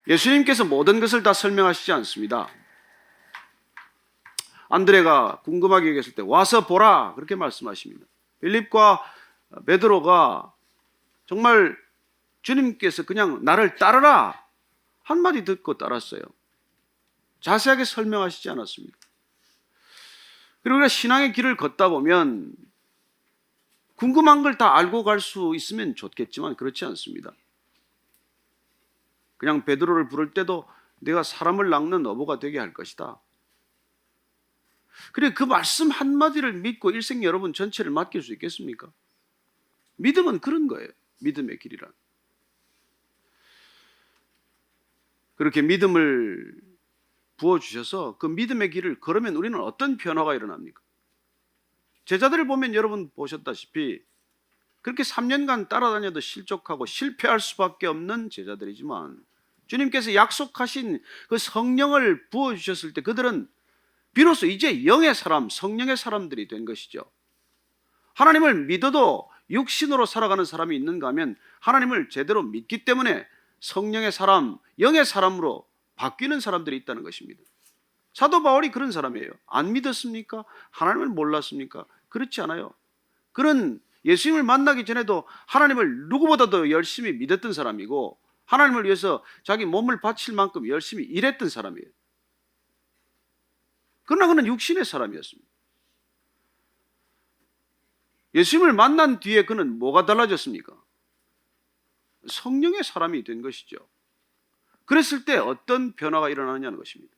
예수님께서 모든 것을 다 설명하시지 않습니다. 안드레가 궁금하게 여겼을 때 와서 보라 그렇게 말씀하십니다. 빌립과 베드로가 정말 주님께서 그냥 나를 따르라 한마디 듣고 따랐어요. 자세하게 설명하시지 않았습니다. 그리고 우리가 신앙의 길을 걷다 보면 궁금한 걸 다 알고 갈 수 있으면 좋겠지만 그렇지 않습니다. 그냥 베드로를 부를 때도 내가 사람을 낚는 어부가 되게 할 것이다. 그래 그 말씀 한마디를 믿고 일생 여러분 전체를 맡길 수 있겠습니까? 믿음은 그런 거예요. 믿음의 길이란. 그렇게 믿음을 부어주셔서 그 믿음의 길을 걸으면 우리는 어떤 변화가 일어납니까? 제자들을 보면 여러분 보셨다시피 그렇게 3년간 따라다녀도 실족하고 실패할 수밖에 없는 제자들이지만 주님께서 약속하신 그 성령을 부어주셨을 때 그들은 비로소 이제 영의 사람, 성령의 사람들이 된 것이죠. 하나님을 믿어도 육신으로 살아가는 사람이 있는가 하면 하나님을 제대로 믿기 때문에 성령의 사람, 영의 사람으로 바뀌는 사람들이 있다는 것입니다. 사도 바울이 그런 사람이에요. 안 믿었습니까? 하나님을 몰랐습니까? 그렇지 않아요. 그는 예수님을 만나기 전에도 하나님을 누구보다도 열심히 믿었던 사람이고 하나님을 위해서 자기 몸을 바칠 만큼 열심히 일했던 사람이에요. 그러나 그는 육신의 사람이었습니다. 예수님을 만난 뒤에 그는 뭐가 달라졌습니까? 성령의 사람이 된 것이죠. 그랬을 때 어떤 변화가 일어나느냐는 것입니다.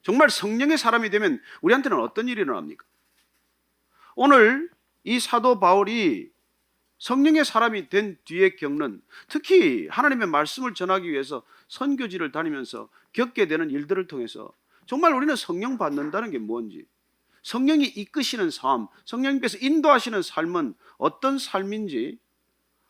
정말 성령의 사람이 되면 우리한테는 어떤 일이 일어납니까? 오늘 이 사도 바울이 성령의 사람이 된 뒤에 겪는, 특히 하나님의 말씀을 전하기 위해서 선교지를 다니면서 겪게 되는 일들을 통해서 정말 우리는 성령 받는다는 게 뭔지, 성령이 이끄시는 삶, 성령님께서 인도하시는 삶은 어떤 삶인지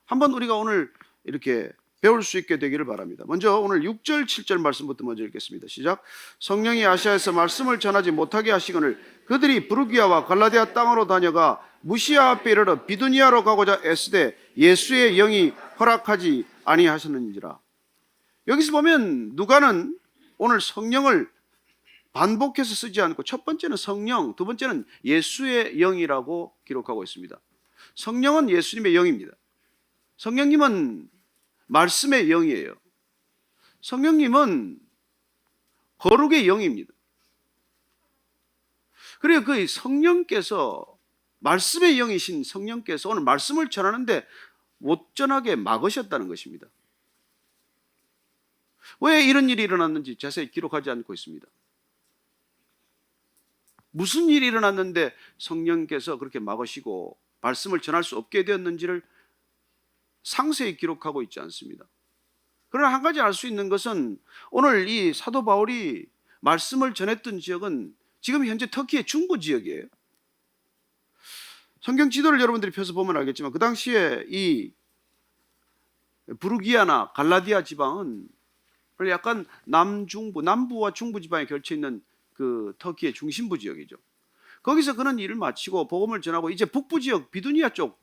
한번 우리가 오늘 이렇게 배울 수 있게 되기를 바랍니다. 먼저 오늘 6절 7절 말씀부터 먼저 읽겠습니다. 시작. 성령이 아시아에서 말씀을 전하지 못하게 하시거늘 그들이 부르기아와 갈라디아 땅으로 다녀가 무시아 앞에 이르러 비두니아로 가고자 애쓰되 예수의 영이 허락하지 아니하셨는지라. 여기서 보면 누가는 오늘 성령을 반복해서 쓰지 않고 첫 번째는 성령, 두 번째는 예수의 영이라고 기록하고 있습니다. 성령은 예수님의 영입니다. 성령님은 말씀의 영이에요. 성령님은 거룩의 영입니다. 그리고 그 성령께서, 말씀의 영이신 성령께서 오늘 말씀을 전하는데 못 전하게 막으셨다는 것입니다. 왜 이런 일이 일어났는지 자세히 기록하지 않고 있습니다. 무슨 일이 일어났는데 성령께서 그렇게 막으시고 말씀을 전할 수 없게 되었는지를 상세히 기록하고 있지 않습니다. 그러나 한 가지 알 수 있는 것은 오늘 이 사도 바울이 말씀을 전했던 지역은 지금 현재 터키의 중부 지역이에요. 성경 지도를 여러분들이 펴서 보면 알겠지만 그 당시에 이 부르기아나 갈라디아 지방은 약간 남중부, 남부와 중부 지방에 걸쳐 있는 그 터키의 중심부 지역이죠. 거기서 그는 일을 마치고 복음을 전하고 이제 북부 지역 비두니아 쪽,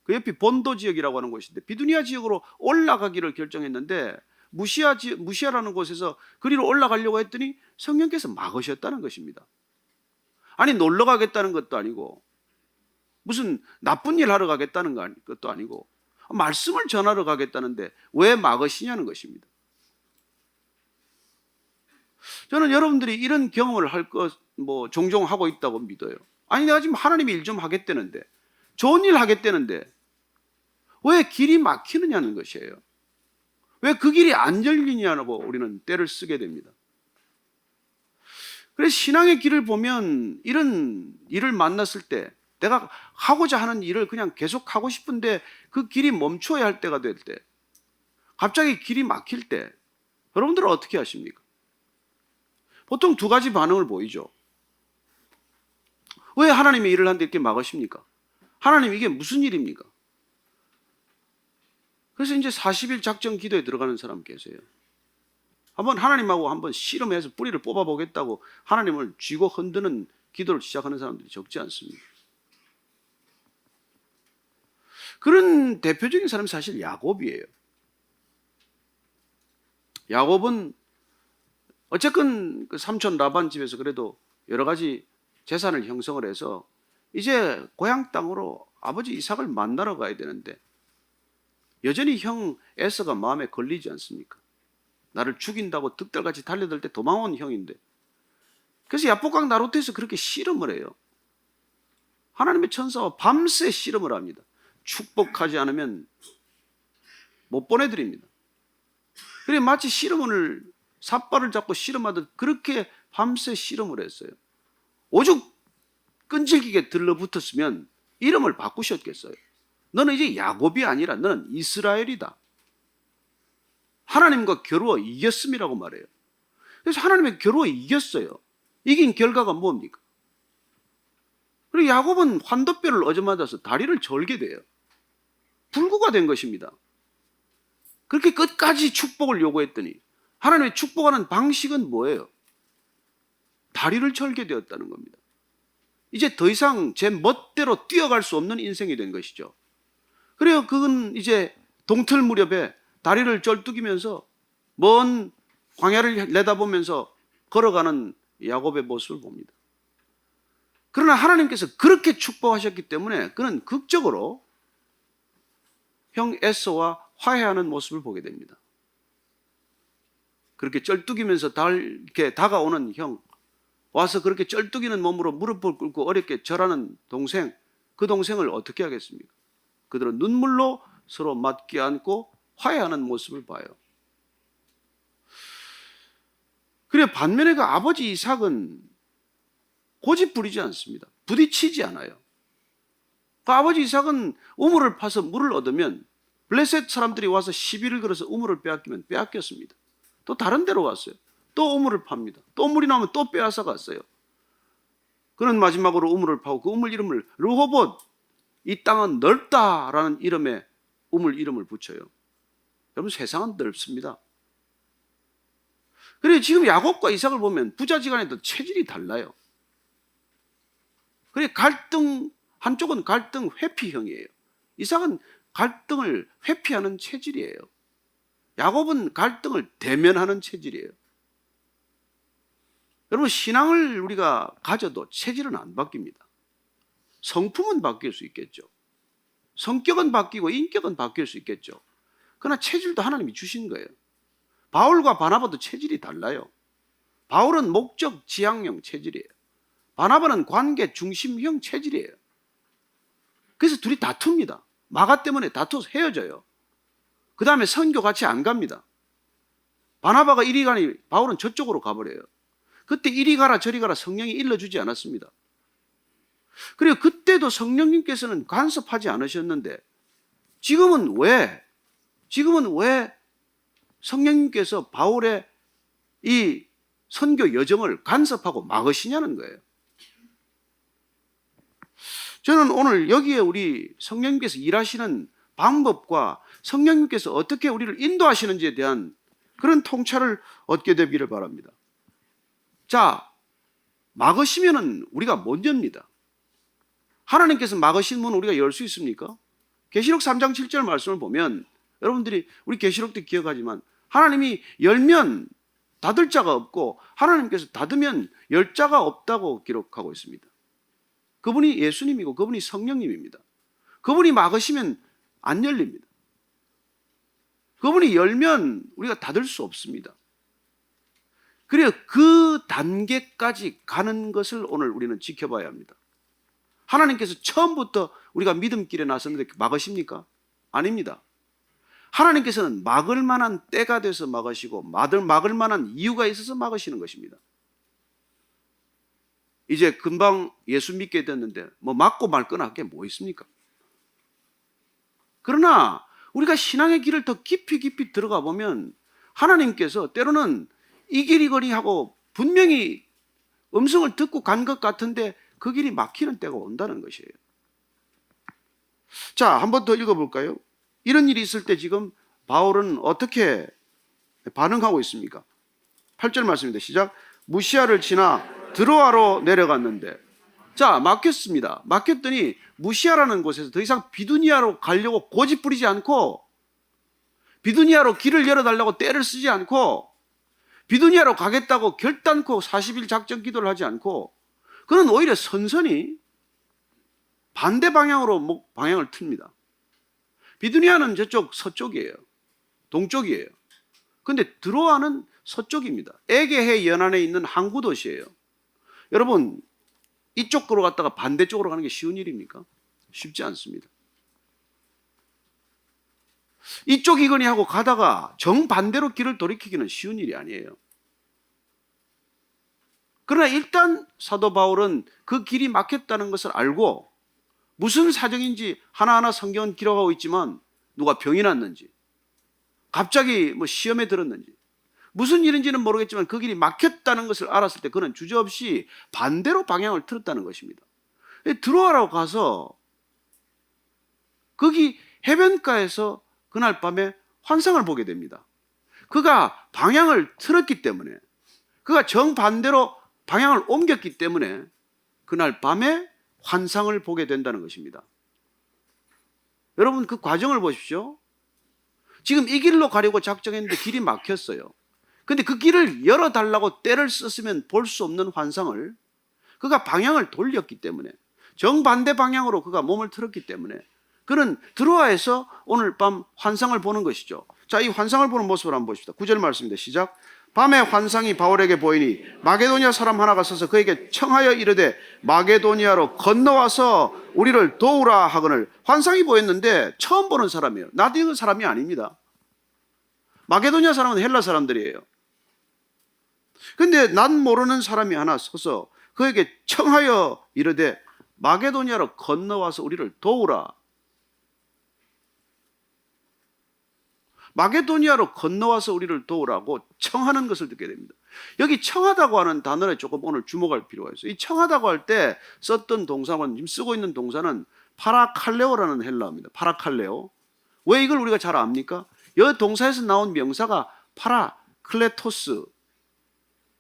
그 옆이 본도 지역이라고 하는 곳인데 비두니아 지역으로 올라가기를 결정했는데 무시아라는 곳에서 그리로 올라가려고 했더니 성령께서 막으셨다는 것입니다. 아니 놀러 가겠다는 것도 아니고 무슨 나쁜 일 하러 가겠다는 것도 아니고 말씀을 전하러 가겠다는데 왜 막으시냐는 것입니다. 저는 여러분들이 이런 경험을 할 것 종종 하고 있다고 믿어요. 아니 내가 지금 하나님이 일 좀 하겠다는데, 좋은 일 하겠다는데 왜 길이 막히느냐는 것이에요. 왜 그 길이 안 열리냐고 우리는 때를 쓰게 됩니다. 그래서 신앙의 길을 보면 이런 일을 만났을 때 내가 하고자 하는 일을 그냥 계속 하고 싶은데 그 길이 멈춰야 할 때가 될 때, 갑자기 길이 막힐 때 여러분들은 어떻게 하십니까? 보통 두 가지 반응을 보이죠. 왜 하나님의 일을 하는데 이렇게 막으십니까? 하나님 이게 무슨 일입니까? 그래서 이제 40일 작정 기도에 들어가는 사람 계세요. 한번 하나님하고 한번 씨름해서 뿌리를 뽑아보겠다고 하나님을 쥐고 흔드는 기도를 시작하는 사람들이 적지 않습니다. 그런 대표적인 사람이 사실 야곱이에요. 야곱은 어쨌건 그 삼촌 라반 집에서 그래도 여러 가지 재산을 형성을 해서 이제 고향 땅으로 아버지 이삭을 만나러 가야 되는데 여전히 형 에서가 마음에 걸리지 않습니까? 나를 죽인다고 득달같이 달려들 때 도망온 형인데, 그래서 야복강 나루터에서 그렇게 씨름을 해요. 하나님의 천사와 밤새 씨름을 합니다. 축복하지 않으면 못 보내드립니다. 그래 마치 씨름을 삿발을 잡고 씨름하듯 그렇게 밤새 씨름을 했어요. 오죽 끈질기게 들러붙었으면 이름을 바꾸셨겠어요. 너는 이제 야곱이 아니라 너는 이스라엘이다. 하나님과 겨루어 이겼음이라고 말해요. 그래서 하나님의 겨루어 이겼어요. 이긴 결과가 뭡니까? 그리고 야곱은 환도뼈를 얻어맞아서 다리를 절게 돼요. 불구가 된 것입니다. 그렇게 끝까지 축복을 요구했더니 하나님의 축복하는 방식은 뭐예요? 다리를 절게 되었다는 겁니다. 이제 더 이상 제 멋대로 뛰어갈 수 없는 인생이 된 것이죠. 그래요. 그건 이제 동틀 무렵에 다리를 쩔뚝이면서 먼 광야를 내다보면서 걸어가는 야곱의 모습을 봅니다. 그러나 하나님께서 그렇게 축복하셨기 때문에 그는 극적으로 형 에서와 화해하는 모습을 보게 됩니다. 그렇게 쩔뚝이면서 이렇게 다가오는 형, 와서 그렇게 쩔뚝이는 몸으로 무릎을 꿇고 어렵게 절하는 동생, 그 동생을 어떻게 하겠습니까? 그들은 눈물로 서로 맞게 안고 화해하는 모습을 봐요. 그래 반면에 그 아버지 이삭은 고집 부리지 않습니다. 부딪히지 않아요. 그 아버지 이삭은 우물을 파서 물을 얻으면 블레셋 사람들이 와서 시비를 걸어서 우물을 빼앗기면 빼앗겼습니다. 또 다른 데로 갔어요. 또 우물을 팝니다. 또 물이 나오면 또 빼앗아 갔어요. 그는 마지막으로 우물을 파고 그 우물 이름을 르호봇, 이 땅은 넓다라는 이름의 우물 이름을 붙여요. 여러분 세상은 넓습니다. 그래 지금 야곱과 이삭을 보면 부자지간에도 체질이 달라요. 그래 갈등, 한쪽은 갈등 회피형이에요. 이삭은 갈등을 회피하는 체질이에요. 야곱은 갈등을 대면하는 체질이에요. 여러분 신앙을 우리가 가져도 체질은 안 바뀝니다. 성품은 바뀔 수 있겠죠. 성격은 바뀌고 인격은 바뀔 수 있겠죠. 그러나 체질도 하나님이 주신 거예요. 바울과 바나바도 체질이 달라요. 바울은 목적 지향형 체질이에요. 바나바는 관계 중심형 체질이에요. 그래서 둘이 다툽니다. 마가 때문에 다투어서 헤어져요. 그 다음에 선교 같이 안 갑니다. 바나바가 이리 가니 바울은 저쪽으로 가버려요. 그때 이리 가라 저리 가라 성령이 일러주지 않았습니다. 그리고 그때도 성령님께서는 간섭하지 않으셨는데 지금은 왜 성령님께서 바울의 이 선교 여정을 간섭하고 막으시냐는 거예요. 저는 오늘 여기에 우리 성령님께서 일하시는 방법과 성령님께서 어떻게 우리를 인도하시는지에 대한 그런 통찰을 얻게 되기를 바랍니다. 자, 막으시면은 우리가 못 엽니다. 하나님께서 막으신 문은 우리가 열 수 있습니까? 계시록 3장 7절 말씀을 보면 여러분들이 우리 계시록 때 기억하지만 하나님이 열면 닫을 자가 없고 하나님께서 닫으면 열 자가 없다고 기록하고 있습니다. 그분이 예수님이고 그분이 성령님입니다. 그분이 막으시면 안 열립니다. 그분이 열면 우리가 닫을 수 없습니다. 그래요. 그 단계까지 가는 것을 오늘 우리는 지켜봐야 합니다. 하나님께서 처음부터 우리가 믿음길에 나섰는데 막으십니까? 아닙니다. 하나님께서는 막을 만한 때가 돼서 막으시고 막을 만한 이유가 있어서 막으시는 것입니다. 이제 금방 예수 믿게 됐는데 뭐 막고 말 거나 할 게 뭐 있습니까? 그러나 우리가 신앙의 길을 더 깊이 들어가 보면 하나님께서 때로는 이 길이거니 하고 분명히 음성을 듣고 간 것 같은데 그 길이 막히는 때가 온다는 것이에요. 자, 한 번 더 읽어볼까요? 이런 일이 있을 때 지금 바울은 어떻게 반응하고 있습니까? 8절 말씀입니다. 시작. 무시아를 지나 드로아로 내려갔는데, 자, 막혔습니다. 막혔더니 무시아라는 곳에서 더 이상 비두니아로 가려고 고집 부리지 않고 비두니아로 길을 열어달라고 떼를 쓰지 않고 비두니아로 가겠다고 결단코 40일 작전 기도를 하지 않고 그는 오히려 선선히 반대 방향으로 방향을 틉니다. 비두니아는 저쪽 서쪽이에요. 동쪽이에요. 근데 드로아는 서쪽입니다. 에게해 연안에 있는 항구 도시예요. 여러분, 이쪽으로 갔다가 반대쪽으로 가는 게 쉬운 일입니까? 쉽지 않습니다. 이쪽이거니 하고 가다가 정반대로 길을 돌이키기는 쉬운 일이 아니에요. 그러나 일단 사도 바울은 그 길이 막혔다는 것을 알고 무슨 사정인지 하나하나 성경은 기록하고 있지만 누가 병이 났는지 갑자기 시험에 들었는지 무슨 일인지는 모르겠지만 그 길이 막혔다는 것을 알았을 때 그는 주저없이 반대로 방향을 틀었다는 것입니다. 드로아라고 가서 거기 해변가에서 그날 밤에 환상을 보게 됩니다. 그가 방향을 틀었기 때문에 그가 정반대로 방향을 옮겼기 때문에 그날 밤에 환상을 보게 된다는 것입니다. 여러분 그 과정을 보십시오. 지금 이 길로 가려고 작정했는데 길이 막혔어요. 근데 그 길을 열어달라고 때를 썼으면 볼 수 없는 환상을 그가 방향을 돌렸기 때문에 정반대 방향으로 그가 몸을 틀었기 때문에 그는 드로아에서 오늘 밤 환상을 보는 것이죠. 자, 이 환상을 보는 모습을 한번 보십시다. 9절 말씀입니다. 시작. 밤에 환상이 바울에게 보이니 마게도니아 사람 하나가 서서 그에게 청하여 이르되 마게도니아로 건너와서 우리를 도우라 하거늘. 환상이 보였는데 처음 보는 사람이에요. 나도 그 사람이 아닙니다. 마게도니아 사람은 헬라 사람들이에요. 근데 난 모르는 사람이 하나 서서 그에게 청하여 이르되 마게도니아로 건너와서 우리를 도우라. 마게도니아로 건너와서 우리를 도우라고 청하는 것을 듣게 됩니다. 여기 청하다고 하는 단어에 조금 오늘 주목할 필요가 있어요. 이 청하다고 할 때 썼던 동사는, 지금 쓰고 있는 동사는 파라칼레오라는 헬라어입니다. 파라칼레오. 왜 이걸 우리가 잘 압니까? 이 동사에서 나온 명사가 파라클레토스,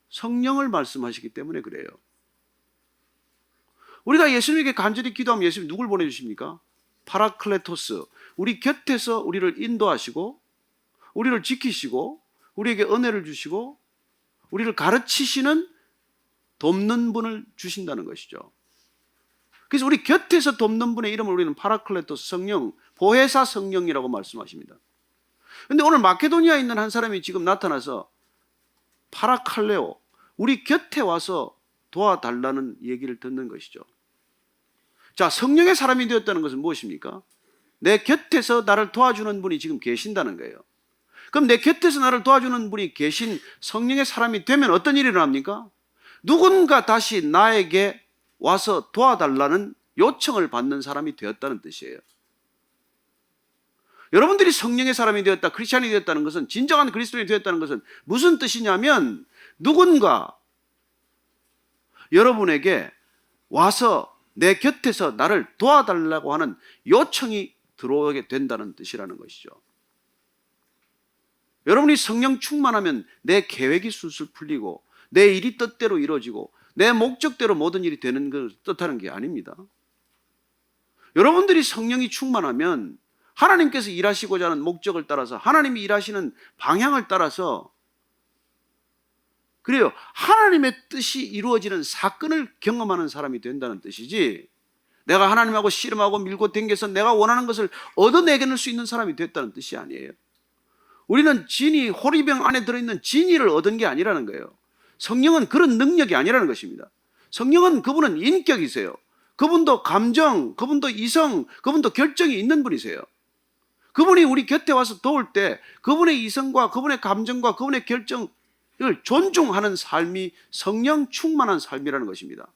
성령을 말씀하시기 때문에 그래요. 우리가 예수님에게 간절히 기도하면 예수님 누굴 보내주십니까? 파라클레토스, 우리 곁에서 우리를 인도하시고 우리를 지키시고 우리에게 은혜를 주시고 우리를 가르치시는 돕는 분을 주신다는 것이죠. 그래서 우리 곁에서 돕는 분의 이름을 우리는 파라클레토스, 성령, 보혜사 성령이라고 말씀하십니다. 그런데 오늘 마케도니아에 있는 한 사람이 지금 나타나서 파라칼레오, 우리 곁에 와서 도와달라는 얘기를 듣는 것이죠. 자, 성령의 사람이 되었다는 것은 무엇입니까? 내 곁에서 나를 도와주는 분이 지금 계신다는 거예요. 그럼 내 곁에서 나를 도와주는 분이 계신 성령의 사람이 되면 어떤 일이 일어납니까? 누군가 다시 나에게 와서 도와달라는 요청을 받는 사람이 되었다는 뜻이에요. 여러분들이 성령의 사람이 되었다, 크리스찬이 되었다는 것은, 진정한 그리스도인이 되었다는 것은 무슨 뜻이냐면 누군가 여러분에게 와서 내 곁에서 나를 도와달라고 하는 요청이 들어오게 된다는 뜻이라는 것이죠. 여러분이 성령 충만하면 내 계획이 술술 풀리고 내 일이 뜻대로 이루어지고 내 목적대로 모든 일이 되는 것을 뜻하는 게 아닙니다. 여러분들이 성령이 충만하면 하나님께서 일하시고자 하는 목적을 따라서 하나님이 일하시는 방향을 따라서 그래요. 하나님의 뜻이 이루어지는 사건을 경험하는 사람이 된다는 뜻이지, 내가 하나님하고 씨름하고 밀고 당겨서 내가 원하는 것을 얻어내게낼 수 있는 사람이 됐다는 뜻이 아니에요. 우리는 진이, 호리병 안에 들어있는 진이를 얻은 게 아니라는 거예요. 성령은 그런 능력이 아니라는 것입니다. 성령은 그분은 인격이세요. 그분도 감정, 그분도 이성, 그분도 결정이 있는 분이세요. 그분이 우리 곁에 와서 도울 때 그분의 이성과 그분의 감정과 그분의 결정을 존중하는 삶이 성령 충만한 삶이라는 것입니다.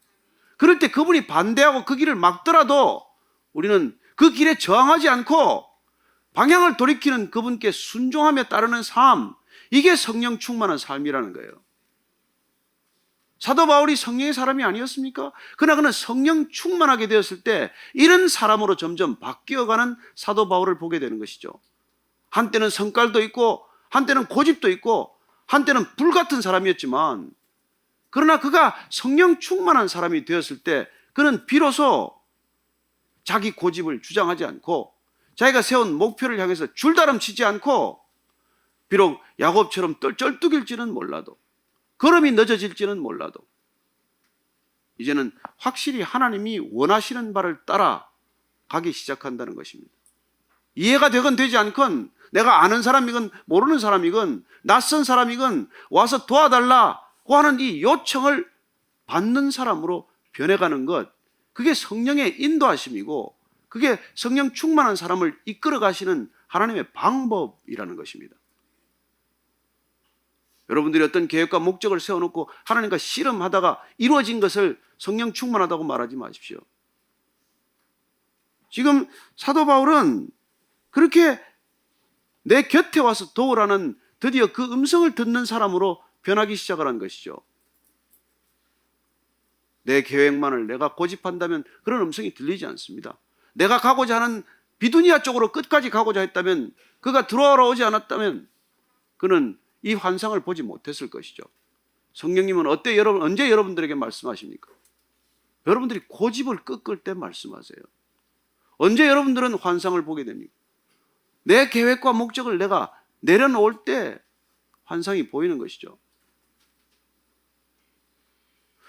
그럴 때 그분이 반대하고 그 길을 막더라도 우리는 그 길에 저항하지 않고 방향을 돌이키는 그분께 순종하며 따르는 삶, 이게 성령 충만한 삶이라는 거예요. 사도 바울이 성령의 사람이 아니었습니까? 그러나 그는 성령 충만하게 되었을 때 이런 사람으로 점점 바뀌어가는 사도 바울을 보게 되는 것이죠. 한때는 성깔도 있고 한때는 고집도 있고 한때는 불같은 사람이었지만, 그러나 그가 성령 충만한 사람이 되었을 때 그는 비로소 자기 고집을 주장하지 않고 자기가 세운 목표를 향해서 줄다름 치지 않고 비록 야곱처럼 쩔뚝일지는 몰라도, 걸음이 늦어질지는 몰라도 이제는 확실히 하나님이 원하시는 바를 따라 가기 시작한다는 것입니다. 이해가 되건 되지 않건, 내가 아는 사람이건 모르는 사람이건 낯선 사람이건 와서 도와달라고 하는 이 요청을 받는 사람으로 변해가는 것, 그게 성령의 인도하심이고 그게 성령 충만한 사람을 이끌어 가시는 하나님의 방법이라는 것입니다. 여러분들이 어떤 계획과 목적을 세워놓고 하나님과 씨름하다가 이루어진 것을 성령 충만하다고 말하지 마십시오. 지금 사도 바울은 그렇게 내 곁에 와서 도우라는 드디어 그 음성을 듣는 사람으로 변하기 시작을 한 것이죠. 내 계획만을 내가 고집한다면 그런 음성이 들리지 않습니다. 내가 가고자 하는 비두니아 쪽으로 끝까지 가고자 했다면, 그가 들어오지 않았다면 그는 이 환상을 보지 못했을 것이죠. 성령님은 언제 여러분들에게 말씀하십니까? 여러분들이 고집을 꺾을 때 말씀하세요. 언제 여러분들은 환상을 보게 됩니까? 내 계획과 목적을 내가 내려놓을 때 환상이 보이는 것이죠.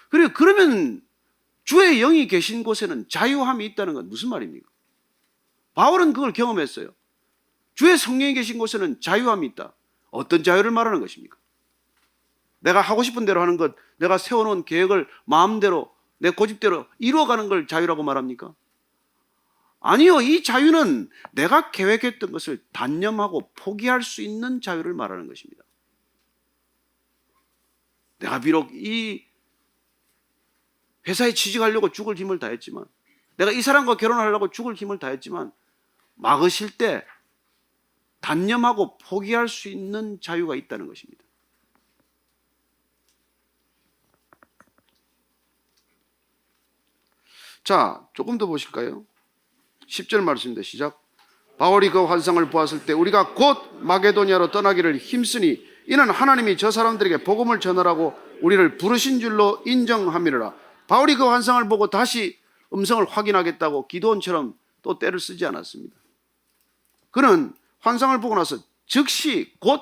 그리고 그러면 주의 영이 계신 곳에는 자유함이 있다는 건 무슨 말입니까? 바울은 그걸 경험했어요. 주의 성령이 계신 곳에는 자유함이 있다. 어떤 자유를 말하는 것입니까? 내가 하고 싶은 대로 하는 것, 내가 세워놓은 계획을 마음대로 내 고집대로 이루어가는 걸 자유라고 말합니까? 아니요, 이 자유는 내가 계획했던 것을 단념하고 포기할 수 있는 자유를 말하는 것입니다. 내가 비록 이 회사에 취직하려고 죽을 힘을 다했지만, 내가 이 사람과 결혼하려고 죽을 힘을 다했지만, 막으실 때 단념하고 포기할 수 있는 자유가 있다는 것입니다. 자, 조금 더 보실까요? 10절 말씀입니다. 시작. 바울이 그 환상을 보았을 때 우리가 곧 마게도니아로 떠나기를 힘쓰니 이는 하나님이 저 사람들에게 복음을 전하라고 우리를 부르신 줄로 인정함이라. 바울이 그 환상을 보고 다시 음성을 확인하겠다고 기도원처럼 또 때를 쓰지 않았습니다. 그는 환상을 보고 나서 즉시 곧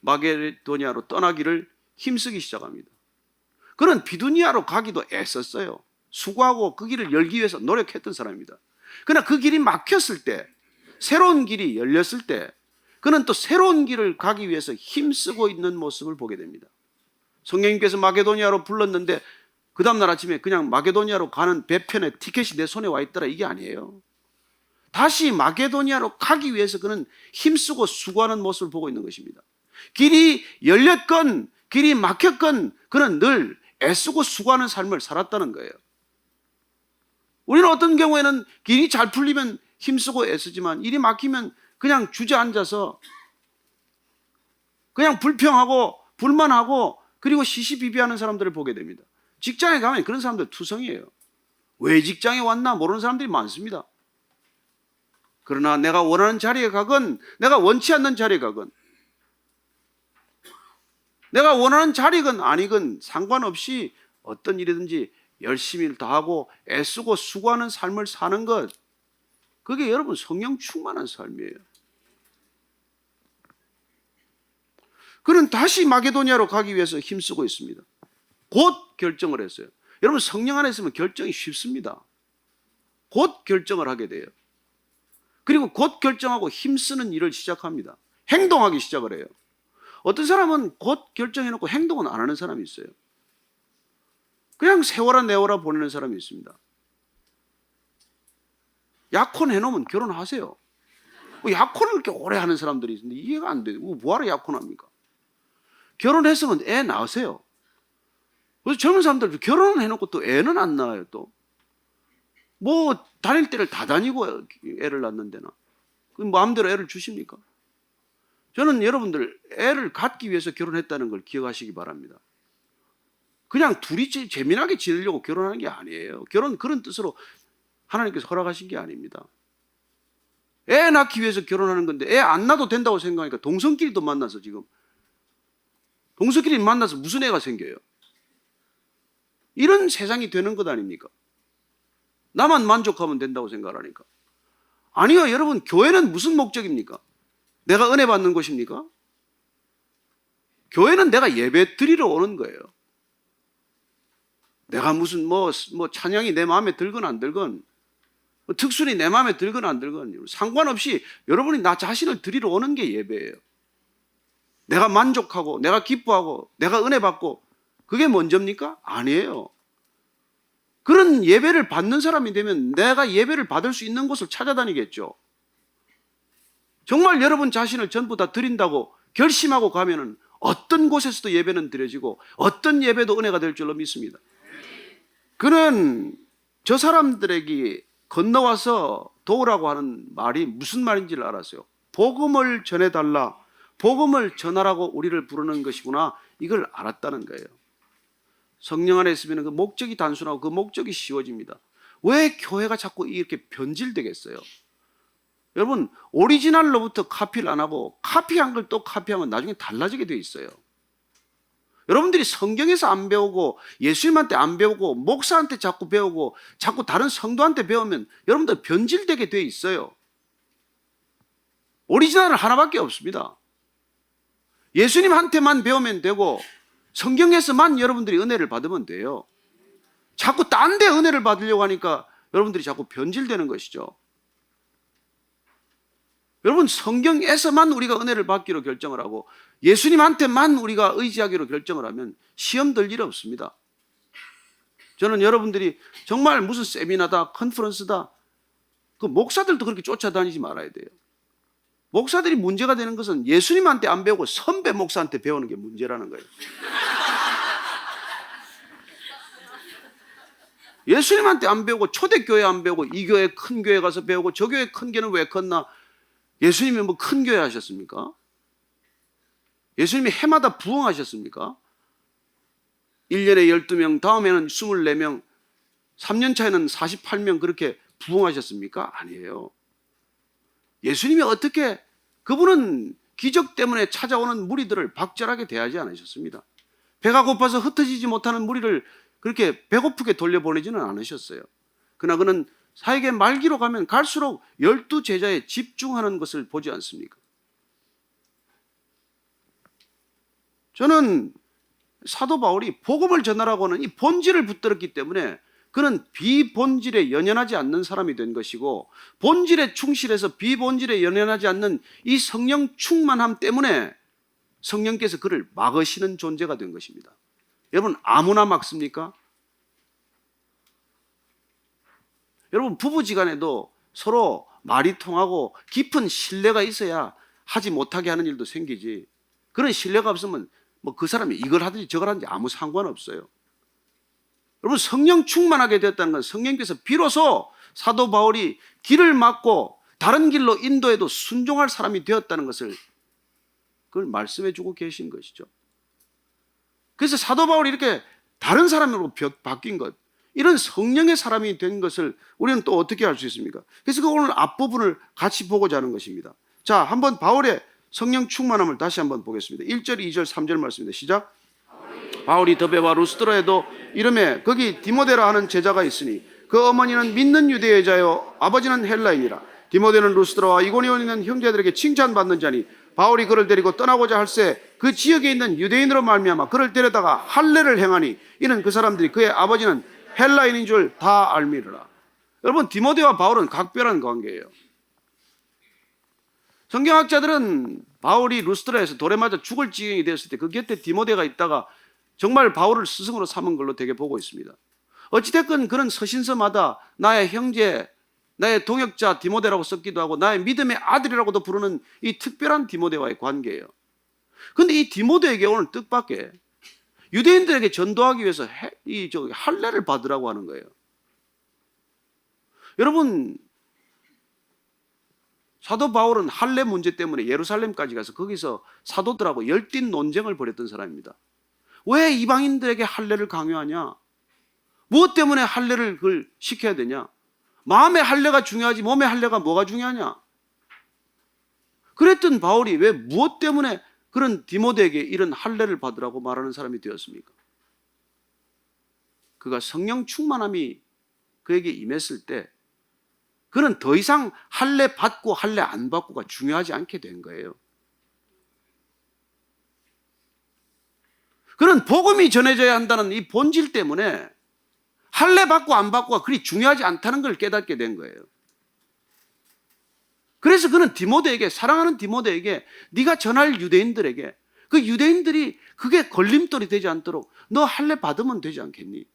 마게도니아로 떠나기를 힘쓰기 시작합니다. 그는 비두니아로 가기도 애썼어요. 수고하고 그 길을 열기 위해서 노력했던 사람입니다. 그러나 그 길이 막혔을 때, 새로운 길이 열렸을 때 그는 또 새로운 길을 가기 위해서 힘쓰고 있는 모습을 보게 됩니다. 성령님께서 마게도니아로 불렀는데 그 다음날 아침에 그냥 마게도니아로 가는 배편에 티켓이 내 손에 와 있더라, 이게 아니에요. 다시 마게도니아로 가기 위해서 그는 힘쓰고 수고하는 모습을 보고 있는 것입니다. 길이 열렸건 길이 막혔건 그는 늘 애쓰고 수고하는 삶을 살았다는 거예요. 우리는 어떤 경우에는 길이 잘 풀리면 힘쓰고 애쓰지만 일이 막히면 그냥 주저앉아서 그냥 불평하고 불만하고 그리고 시시비비하는 사람들을 보게 됩니다. 직장에 가면 그런 사람들 투성이에요. 왜 직장에 왔나 모르는 사람들이 많습니다. 그러나 내가 원하는 자리에 가건 내가 원치 않는 자리에 가건 내가 원하는 자리건 아니건 상관없이 어떤 일이든지 열심히 다하고 애쓰고 수고하는 삶을 사는 것, 그게 여러분 성령 충만한 삶이에요. 그는 다시 마게도니아로 가기 위해서 힘쓰고 있습니다. 곧 결정을 했어요. 여러분 성령 안에 있으면 결정이 쉽습니다. 곧 결정을 하게 돼요. 그리고 곧 결정하고 힘쓰는 일을 시작합니다. 행동하기 시작을 해요. 어떤 사람은 곧 결정해놓고 행동은 안 하는 사람이 있어요. 그냥 세워라 내워라 보내는 사람이 있습니다. 약혼 해놓으면 결혼하세요. 약혼을 이렇게 오래 하는 사람들이 있는데 이해가 안 돼요. 뭐하러 약혼합니까? 결혼했으면 애 낳으세요. 그래서 젊은 사람들 결혼은 해놓고 또 애는 안 낳아요. 또 뭐 다닐 때를 다 다니고 애를 낳는데나 마음대로 애를 주십니까? 저는 여러분들 애를 갖기 위해서 결혼했다는 걸 기억하시기 바랍니다. 그냥 둘이 재미나게 지내려고 결혼하는 게 아니에요. 결혼 그런 뜻으로 하나님께서 허락하신 게 아닙니다. 애 낳기 위해서 결혼하는 건데 애 안 낳아도 된다고 생각하니까 동성끼리도 만나서 지금 동성끼리 만나서 무슨 애가 생겨요? 이런 세상이 되는 것 아닙니까? 나만 만족하면 된다고 생각하니까. 아니요, 여러분 교회는 무슨 목적입니까? 내가 은혜 받는 곳입니까? 교회는 내가 예배 드리러 오는 거예요. 내가 무슨 뭐 찬양이 내 마음에 들건 안 들건, 특순이 내 마음에 들건 안 들건 상관없이 여러분이 나 자신을 드리러 오는 게 예배예요. 내가 만족하고 내가 기뻐하고 내가 은혜 받고 그게 먼저입니까? 아니에요. 그런 예배를 받는 사람이 되면 내가 예배를 받을 수 있는 곳을 찾아다니겠죠. 정말 여러분 자신을 전부 다 드린다고 결심하고 가면은 어떤 곳에서도 예배는 드려지고 어떤 예배도 은혜가 될 줄로 믿습니다. 그는 저 사람들에게 건너와서 도우라고 하는 말이 무슨 말인지를 알았어요. 복음을 전해달라, 복음을 전하라고 우리를 부르는 것이구나, 이걸 알았다는 거예요. 성령 안에 있으면 그 목적이 단순하고 그 목적이 쉬워집니다. 왜 교회가 자꾸 이렇게 변질되겠어요? 여러분, 오리지널로부터 카피를 안 하고 카피한 걸 또 카피하면 나중에 달라지게 돼 있어요. 여러분들이 성경에서 안 배우고 예수님한테 안 배우고 목사한테 자꾸 배우고 자꾸 다른 성도한테 배우면 여러분들 변질되게 돼 있어요. 오리지널은 하나밖에 없습니다. 예수님한테만 배우면 되고 성경에서만 여러분들이 은혜를 받으면 돼요. 자꾸 딴 데 은혜를 받으려고 하니까 여러분들이 자꾸 변질되는 것이죠. 여러분, 성경에서만 우리가 은혜를 받기로 결정을 하고 예수님한테만 우리가 의지하기로 결정을 하면 시험 들 일 없습니다. 저는 여러분들이 정말 무슨 세미나다, 컨퍼런스다, 그 목사들도 그렇게 쫓아다니지 말아야 돼요. 목사들이 문제가 되는 것은 예수님한테 안 배우고 선배 목사한테 배우는 게 문제라는 거예요. 예수님한테 안 배우고 초대교회 안 배우고 이 교회 큰 교회 가서 배우고 저 교회 큰 교회는 왜 컸나? 예수님이 뭐 큰 교회 하셨습니까? 예수님이 해마다 부흥하셨습니까? 1년에 12명, 다음에는 24명, 3년 차에는 48명 그렇게 부흥하셨습니까? 아니에요. 예수님이 어떻게, 그분은 기적 때문에 찾아오는 무리들을 박절하게 대하지 않으셨습니다. 배가 고파서 흩어지지 못하는 무리를 그렇게 배고프게 돌려보내지는 않으셨어요. 그러나 그는 사역의 말기로 가면 갈수록 12제자에 집중하는 것을 보지 않습니까? 저는 사도 바울이 복음을 전하라고 하는 이 본질을 붙들었기 때문에 그는 비본질에 연연하지 않는 사람이 된 것이고, 본질에 충실해서 비본질에 연연하지 않는 이 성령 충만함 때문에 성령께서 그를 막으시는 존재가 된 것입니다. 여러분, 아무나 막습니까? 여러분, 부부지간에도 서로 말이 통하고 깊은 신뢰가 있어야 하지 못하게 하는 일도 생기지, 그런 신뢰가 없으면 뭐 그 사람이 이걸 하든지 저걸 하든지 아무 상관없어요. 여러분, 성령 충만하게 되었다는 건 성령께서 비로소 사도 바울이 길을 막고 다른 길로 인도해도 순종할 사람이 되었다는 것을 그걸 말씀해 주고 계신 것이죠. 그래서 사도 바울이 이렇게 다른 사람으로 바뀐 것, 이런 성령의 사람이 된 것을 우리는 또 어떻게 할 수 있습니까? 그래서 그 오늘 앞부분을 같이 보고자 하는 것입니다. 자, 한번 바울의 성령 충만함을 다시 한번 보겠습니다. 1절, 2절, 3절 말씀입니다. 시작. 바울이 더베와 루스드라에도 이름에 거기 디모데라 하는 제자가 있으니 그 어머니는 믿는 유대 여자요 아버지는 헬라인이라. 디모데는 루스드라와 이고니온에 있는 형제들에게 칭찬받는 자니 바울이 그를 데리고 떠나고자 할새 그 지역에 있는 유대인으로 말미암아 그를 데려다가 할례를 행하니 이는 그 사람들이 그의 아버지는 헬라인인 줄 다 알미르라. 여러분, 디모데와 바울은 각별한 관계예요. 성경학자들은 바울이 루스드라에서 돌에 맞아 죽을 지경이 되었을 때 그 곁에 디모데가 있다가 정말 바울을 스승으로 삼은 걸로 되게 보고 있습니다. 어찌됐건 그는 서신서마다 나의 형제, 나의 동역자 디모데라고 썼기도 하고 나의 믿음의 아들이라고도 부르는 이 특별한 디모데와의 관계예요. 그런데 이 디모데에게 오늘 뜻밖의 유대인들에게 전도하기 위해서 할례를 받으라고 하는 거예요. 여러분, 사도 바울은 할례 문제 때문에 예루살렘까지 가서 거기서 사도들하고 열띤 논쟁을 벌였던 사람입니다. 왜 이방인들에게 할례를 강요하냐? 무엇 때문에 할례를 그걸 시켜야 되냐? 마음의 할례가 중요하지 몸의 할례가 뭐가 중요하냐? 그랬던 바울이 왜 무엇 때문에 그런 디모데에게 이런 할례를 받으라고 말하는 사람이 되었습니까? 그가 성령 충만함이 그에게 임했을 때 그는 더 이상 할례 받고 할례 안 받고가 중요하지 않게 된 거예요. 그런 복음이 전해져야 한다는 이 본질 때문에 할례 받고 안 받고가 그리 중요하지 않다는 걸 깨닫게 된 거예요. 그래서 그는 디모데에게, 사랑하는 디모데에게, 네가 전할 유대인들에게, 그 유대인들이 그게 걸림돌이 되지 않도록 너 할례 받으면 되지 않겠니?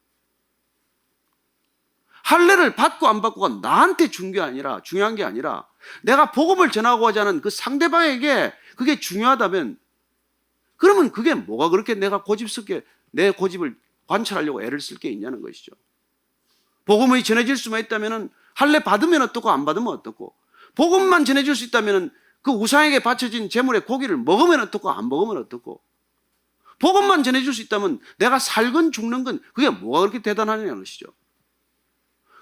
할례를 받고 안 받고가 나한테 중요한 게 아니라 내가 복음을 전하고자 하는 그 상대방에게 그게 중요하다면, 그러면 그게 뭐가 그렇게 내가 고집스럽게 내 고집을 관찰하려고 애를 쓸 게 있냐는 것이죠. 복음이 전해질 수만 있다면 할례 받으면 어떻고 안 받으면 어떻고, 복음만 전해줄 수 있다면 그 우상에게 바쳐진 제물의 고기를 먹으면 어떻고 안 먹으면 어떻고, 복음만 전해줄 수 있다면 내가 살건 죽는 건 그게 뭐가 그렇게 대단하냐는 것이죠.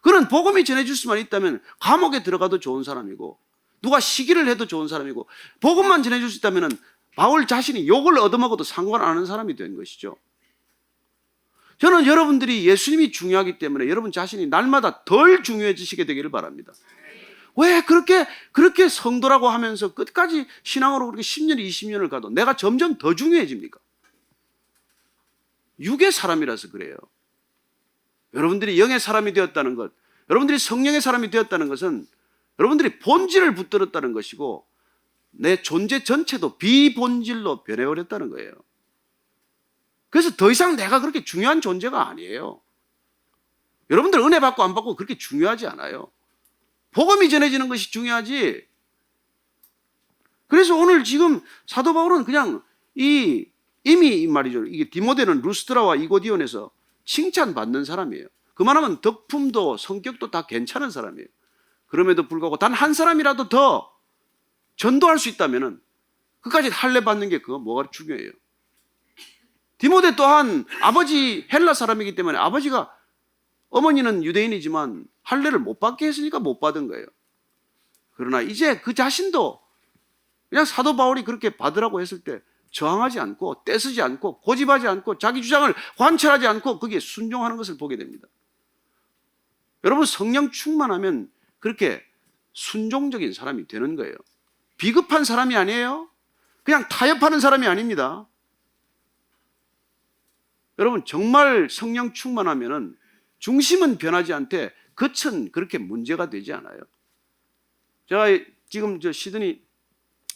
그는 복음이 전해줄 수만 있다면 감옥에 들어가도 좋은 사람이고 누가 시기를 해도 좋은 사람이고, 복음만 전해줄 수 있다면 바울 자신이 욕을 얻어먹어도 상관 안 하는 사람이 된 것이죠. 저는 여러분들이 예수님이 중요하기 때문에 여러분 자신이 날마다 덜 중요해지시게 되기를 바랍니다. 왜 그렇게 성도라고 하면서 끝까지 신앙으로 그렇게 10년, 20년을 가도 내가 점점 더 중요해집니까? 육의 사람이라서 그래요. 여러분들이 영의 사람이 되었다는 것, 여러분들이 성령의 사람이 되었다는 것은 여러분들이 본질을 붙들었다는 것이고 내 존재 전체도 비본질로 변해버렸다는 거예요. 그래서 더 이상 내가 그렇게 중요한 존재가 아니에요. 여러분들 은혜 받고 안 받고 그렇게 중요하지 않아요. 복음이 전해지는 것이 중요하지. 그래서 오늘 지금 사도 바울은 그냥 이미 이 말이죠. 이게 디모데는 루스드라와 이고디온에서 칭찬받는 사람이에요. 그만하면 덕품도 성격도 다 괜찮은 사람이에요. 그럼에도 불구하고 단 한 사람이라도 더 전도할 수 있다면은 그까지 할례 받는 게 그거 뭐가 중요해요. 디모데 또한 아버지 헬라 사람이기 때문에 아버지가, 어머니는 유대인이지만 할례를 못 받게 했으니까 못 받은 거예요. 그러나 이제 그 자신도 그냥 사도 바울이 그렇게 받으라고 했을 때 저항하지 않고 떼쓰지 않고 고집하지 않고 자기 주장을 관철하지 않고 거기에 순종하는 것을 보게 됩니다. 여러분, 성령 충만하면 그렇게 순종적인 사람이 되는 거예요. 비급한 사람이 아니에요. 그냥 타협하는 사람이 아닙니다. 여러분, 정말 성령 충만하면은 중심은 변하지 않되 겉은 그렇게 문제가 되지 않아요. 제가 지금 저 시드니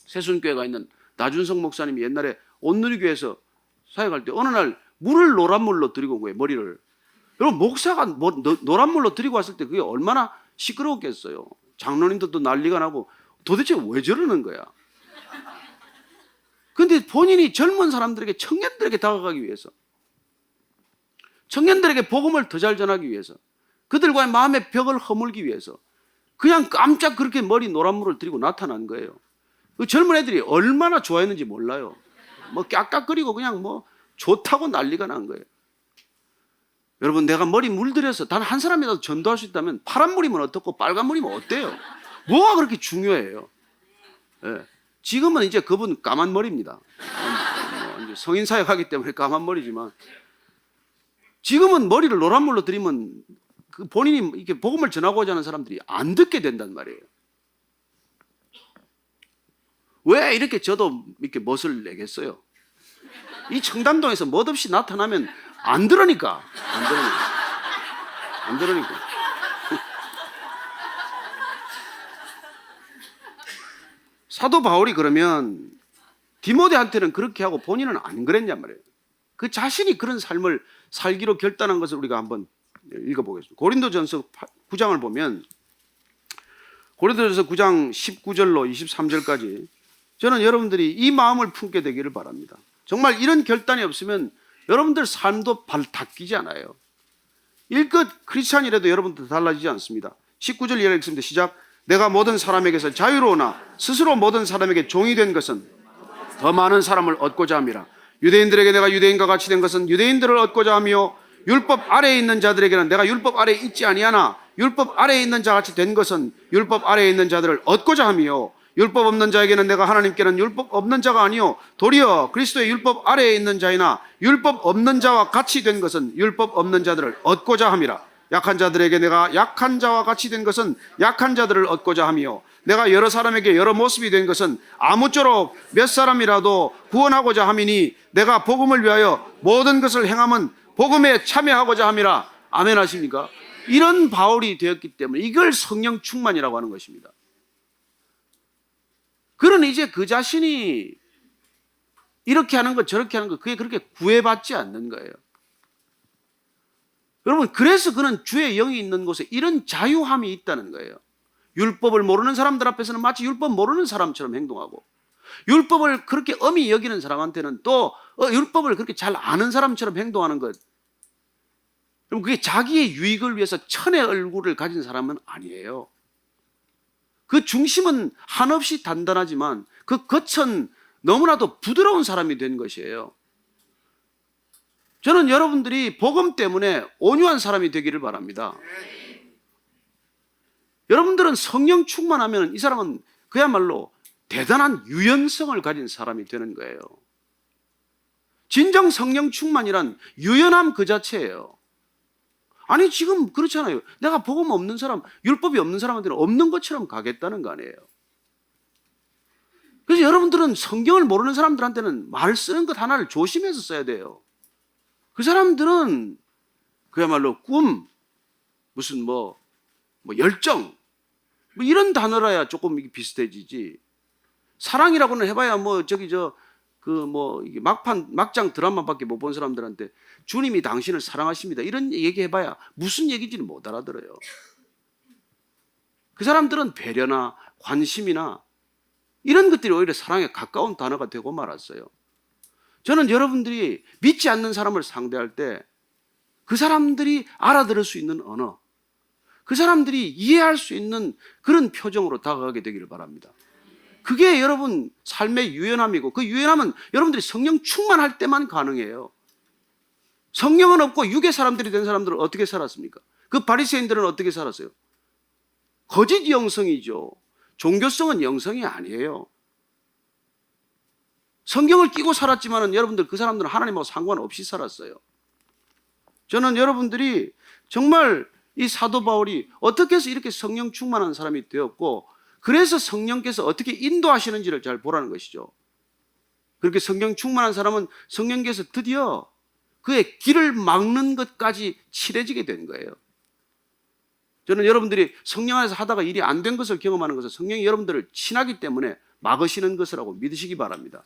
새순교회가 있는 나준성 목사님이 옛날에 온누리교회에서 사역할 때 어느 날 물을 노란물로 들이고 온 거예요, 머리를. 여러분, 목사가 노란물로 들이고 왔을 때 그게 얼마나 시끄러웠겠어요. 장로님들도 난리가 나고 도대체 왜 저러는 거야. 근데 본인이 젊은 사람들에게, 청년들에게 다가가기 위해서, 청년들에게 복음을 더 잘 전하기 위해서, 그들과의 마음의 벽을 허물기 위해서 그냥 깜짝 그렇게 머리 노란물을 들이고 나타난 거예요. 그 젊은 애들이 얼마나 좋아했는지 몰라요. 뭐 깍깍거리고 그냥 뭐 좋다고 난리가 난 거예요. 여러분, 내가 머리 물들여서 단 한 사람이라도 전도할 수 있다면 파란 물이면 어떻고 빨간 물이면 어때요? 뭐가 그렇게 중요해요? 네. 지금은 이제 그분 까만 머리입니다. 이제 성인 사역하기 때문에 까만 머리지만, 지금은 머리를 노란물로 들이면 그 본인이 이렇게 복음을 전하고자 하는 사람들이 안 듣게 된단 말이에요. 왜 이렇게 저도 이렇게 멋을 내겠어요? 이 청담동에서 멋없이 나타나면 안 들으니까. 안 들으니까. 사도 바울이 그러면 디모데한테는 그렇게 하고 본인은 안 그랬냔 말이에요. 그 자신이 그런 삶을 살기로 결단한 것을 우리가 한번 읽어보겠습니다. 고린도전서 9장을 보면, 고린도전서 9장 19절로 23절까지 저는 여러분들이 이 마음을 품게 되기를 바랍니다. 정말 이런 결단이 없으면 여러분들 삶도 닦이지 않아요. 일껏 크리스찬이라도 여러분들 달라지지 않습니다. 19절 이하를 읽습니다. 시작. 내가 모든 사람에게서 자유로우나 스스로 모든 사람에게 종이 된 것은 더 많은 사람을 얻고자 함이라. 유대인들에게 내가 유대인과 같이 된 것은 유대인들을 얻고자 하며, 율법 아래에 있는 자들에게는 내가 율법 아래에 있지 아니하나 율법 아래에 있는 자같이 된 것은 율법 아래에 있는 자들을 얻고자 하며, 율법 없는 자에게는 내가 하나님께는 율법 없는 자가 아니요 도리어 그리스도의 율법 아래에 있는 자이나 율법 없는 자와 같이 된 것은 율법 없는 자들을 얻고자 함이라. 약한 자들에게 내가 약한 자와 같이 된 것은 약한 자들을 얻고자 하며 내가 여러 사람에게 여러 모습이 된 것은 아무쪼록 몇 사람이라도 구원하고자 함이니 내가 복음을 위하여 모든 것을 행함은 복음에 참여하고자 함이라. 아멘 하십니까? 이런 바울이 되었기 때문에 이걸 성령 충만이라고 하는 것입니다. 그는 이제 그 자신이 이렇게 하는 것 저렇게 하는 것 그게 그렇게 구애받지 않는 거예요. 여러분, 그래서 그는 주의 영이 있는 곳에 이런 자유함이 있다는 거예요. 율법을 모르는 사람들 앞에서는 마치 율법 모르는 사람처럼 행동하고, 율법을 그렇게 엄히 여기는 사람한테는 또 율법을 그렇게 잘 아는 사람처럼 행동하는 것. 그럼 그게 자기의 유익을 위해서 천의 얼굴을 가진 사람은 아니에요. 그 중심은 한없이 단단하지만 그 겉은 너무나도 부드러운 사람이 된 것이에요. 저는 여러분들이 복음 때문에 온유한 사람이 되기를 바랍니다. 여러분들은 성령 충만하면 이 사람은 그야말로 대단한 유연성을 가진 사람이 되는 거예요. 진정 성령 충만이란 유연함 그 자체예요. 아니 지금 그렇잖아요. 내가 복음 없는 사람, 율법이 없는 사람한테는 없는 것처럼 가겠다는 거 아니에요. 그래서 여러분들은 성경을 모르는 사람들한테는 말 쓰는 것 하나를 조심해서 써야 돼요. 그 사람들은 그야말로 꿈, 무슨 열정, 이런 단어라야 조금 비슷해지지. 사랑이라고는 해봐야 이게 막장 드라마밖에 못 본 사람들한테 주님이 당신을 사랑하십니다 이런 얘기 해봐야 무슨 얘기인지는 못 알아들어요. 그 사람들은 배려나 관심이나 이런 것들이 오히려 사랑에 가까운 단어가 되고 말았어요. 저는 여러분들이 믿지 않는 사람을 상대할 때 그 사람들이 알아들을 수 있는 언어, 그 사람들이 이해할 수 있는 그런 표정으로 다가가게 되기를 바랍니다. 그게 여러분 삶의 유연함이고, 그 유연함은 여러분들이 성령 충만할 때만 가능해요. 성령은 없고 육의 사람들이 된 사람들은 어떻게 살았습니까? 그 바리새인들은 어떻게 살았어요? 거짓 영성이죠. 종교성은 영성이 아니에요. 성경을 끼고 살았지만 여러분들 그 사람들은 하나님하고 상관없이 살았어요. 저는 여러분들이 정말 이 사도 바울이 어떻게 해서 이렇게 성령 충만한 사람이 되었고, 그래서 성령께서 어떻게 인도하시는지를 잘 보라는 것이죠. 그렇게 성령 충만한 사람은 성령께서 드디어 그의 길을 막는 것까지 칠해지게 된 거예요. 저는 여러분들이 성령 안에서 하다가 일이 안 된 것을 경험하는 것은 성령이 여러분들을 친하기 때문에 막으시는 것이라고 믿으시기 바랍니다.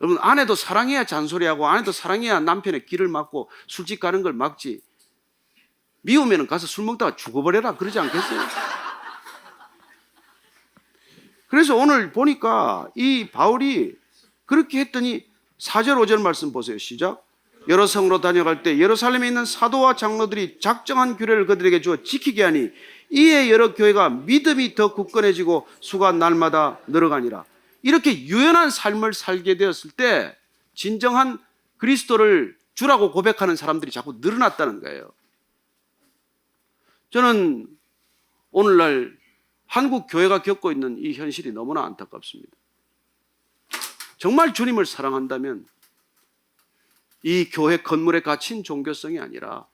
여러분, 아내도 사랑해야 잔소리하고 아내도 사랑해야 남편의 길을 막고 술집 가는 걸 막지, 미우면 가서 술 먹다가 죽어버려라 그러지 않겠어요? 그래서 오늘 보니까 이 바울이 그렇게 했더니 4절 5절 말씀 보세요. 시작. 여러 성으로 다녀갈 때 예루살렘에 있는 사도와 장로들이 작정한 규례를 그들에게 주어 지키게 하니 이에 여러 교회가 믿음이 더 굳건해지고 수가 날마다 늘어가니라. 이렇게 유연한 삶을 살게 되었을 때 진정한 그리스도를 주라고 고백하는 사람들이 자꾸 늘어났다는 거예요. 저는 오늘날 한국 교회가 겪고 있는 이 현실이 너무나 안타깝습니다. 정말 주님을 사랑한다면 이 교회 건물에 갇힌 종교성이 아니라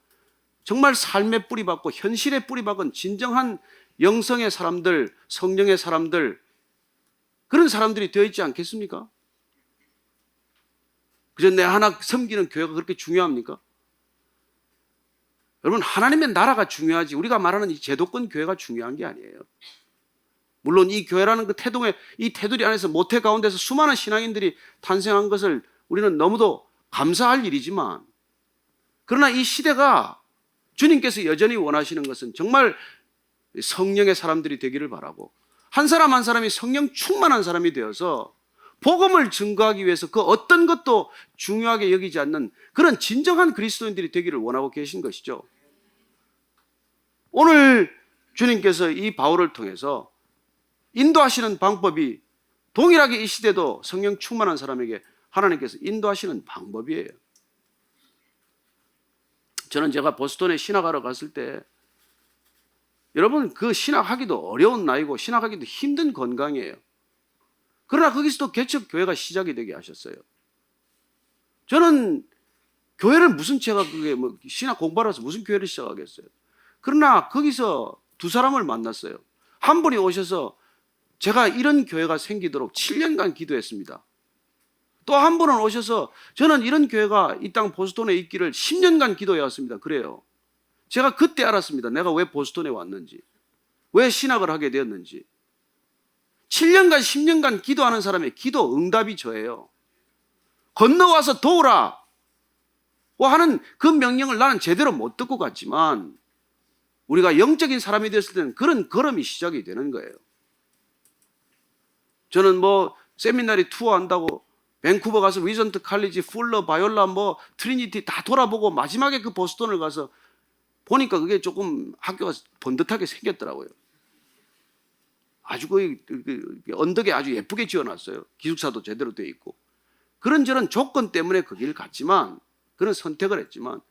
정말 삶에 뿌리박고 현실에 뿌리박은 진정한 영성의 사람들, 성령의 사람들, 그런 사람들이 되어 있지 않겠습니까? 그저 내 하나 섬기는 교회가 그렇게 중요합니까? 여러분, 하나님의 나라가 중요하지 우리가 말하는 이 제도권 교회가 중요한 게 아니에요. 물론 이 교회라는 그 이 테두리 안에서 모태 가운데서 수많은 신앙인들이 탄생한 것을 우리는 너무도 감사할 일이지만, 그러나 이 시대가 주님께서 여전히 원하시는 것은 정말 성령의 사람들이 되기를 바라고, 한 사람 한 사람이 성령 충만한 사람이 되어서 복음을 증거하기 위해서 그 어떤 것도 중요하게 여기지 않는 그런 진정한 그리스도인들이 되기를 원하고 계신 것이죠. 오늘 주님께서 이 바울을 통해서 인도하시는 방법이 동일하게 이 시대도 성령 충만한 사람에게 하나님께서 인도하시는 방법이에요. 저는 제가 보스턴에 신학하러 갔을 때, 여러분, 그 신학하기도 어려운 나이고 신학하기도 힘든 건강이에요. 그러나 거기서도 개척교회가 시작이 되게 하셨어요. 저는 교회를 무슨 제가 그게 뭐 신학 공부하러 와서 무슨 교회를 시작하겠어요. 그러나 거기서 두 사람을 만났어요. 한 분이 오셔서 제가 이런 교회가 생기도록 7년간 기도했습니다. 또 한 분은 오셔서 저는 이런 교회가 이 땅 보스턴에 있기를 10년간 기도해 왔습니다. 그래요. 제가 그때 알았습니다. 내가 왜 보스턴에 왔는지, 왜 신학을 하게 되었는지. 7년간 10년간 기도하는 사람의 기도 응답이 저예요. 건너와서 도우라 하는 그 명령을 나는 제대로 못 듣고 갔지만 우리가 영적인 사람이 됐을 때는 그런 걸음이 시작이 되는 거예요. 저는 뭐 세미나리 투어한다고 밴쿠버 가서 위전트 칼리지, 풀러, 바이올라, 뭐 트리니티 다 돌아보고 마지막에 그 보스턴을 가서 보니까 그게 조금 학교가 번듯하게 생겼더라고요. 아주 그 언덕에 아주 예쁘게 지어놨어요. 기숙사도 제대로 돼 있고. 그런저런 조건 때문에 그 길을 갔지만, 그런 선택을 했지만,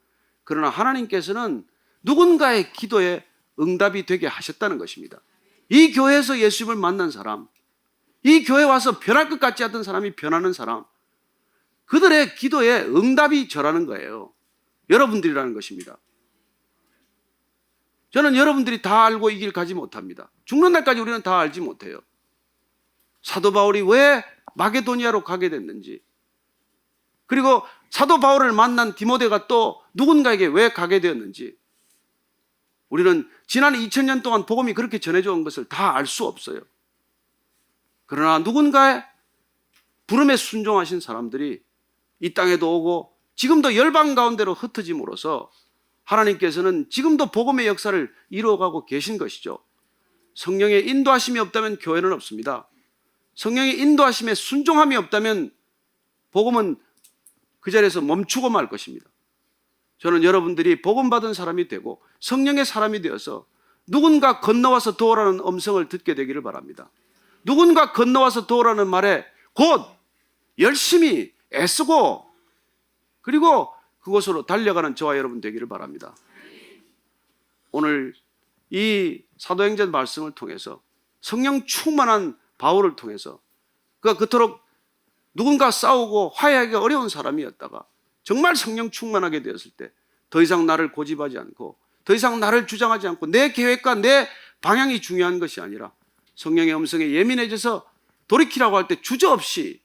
그러나 하나님께서는 누군가의 기도에 응답이 되게 하셨다는 것입니다. 이 교회에서 예수님을 만난 사람, 이 교회에 와서 변할 것 같지 않던 사람이 변하는 사람, 그들의 기도에 응답이 저라는 거예요. 여러분들이라는 것입니다. 저는 여러분들이 다 알고 이 길 가지 못합니다. 죽는 날까지 우리는 다 알지 못해요. 사도 바울이 왜 마게도니아로 가게 됐는지, 그리고 사도 바울을 만난 디모데가 또 누군가에게 왜 가게 되었는지, 우리는 지난 2000년 동안 복음이 그렇게 전해져 온 것을 다 알 수 없어요. 그러나 누군가의 부름에 순종하신 사람들이 이 땅에도 오고 지금도 열방 가운데로 흩어짐으로써 하나님께서는 지금도 복음의 역사를 이루어가고 계신 것이죠. 성령의 인도하심이 없다면 교회는 없습니다. 성령의 인도하심에 순종함이 없다면 복음은 그 자리에서 멈추고 말 것입니다. 저는 여러분들이 복음 받은 사람이 되고 성령의 사람이 되어서 누군가 건너와서 도우라는 음성을 듣게 되기를 바랍니다. 누군가 건너와서 도우라는 말에 곧 열심히 애쓰고 그리고 그곳으로 달려가는 저와 여러분 되기를 바랍니다. 오늘 이 사도행전 말씀을 통해서 성령 충만한 바울을 통해서 그가 그토록 누군가 싸우고 화해하기가 어려운 사람이었다가 정말 성령 충만하게 되었을 때 더 이상 나를 고집하지 않고 더 이상 나를 주장하지 않고 내 계획과 내 방향이 중요한 것이 아니라 성령의 음성에 예민해져서 돌이키라고 할 때 주저없이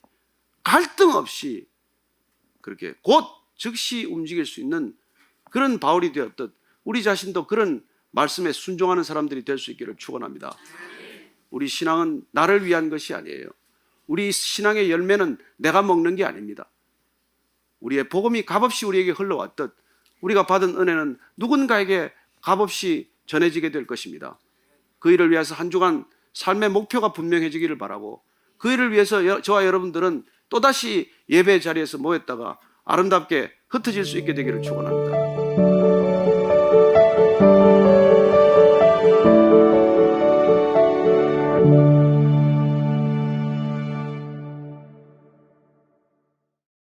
갈등 없이 그렇게 곧 즉시 움직일 수 있는 그런 바울이 되었듯 우리 자신도 그런 말씀에 순종하는 사람들이 될 수 있기를 축원합니다. 우리 신앙은 나를 위한 것이 아니에요. 우리 신앙의 열매는 내가 먹는 게 아닙니다. 우리의 복음이 값없이 우리에게 흘러왔듯 우리가 받은 은혜는 누군가에게 값없이 전해지게 될 것입니다. 그 일을 위해서 한 주간 삶의 목표가 분명해지기를 바라고 그 일을 위해서 저와 여러분들은 또다시 예배 자리에서 모였다가 아름답게 흩어질 수 있게 되기를 축원합니다.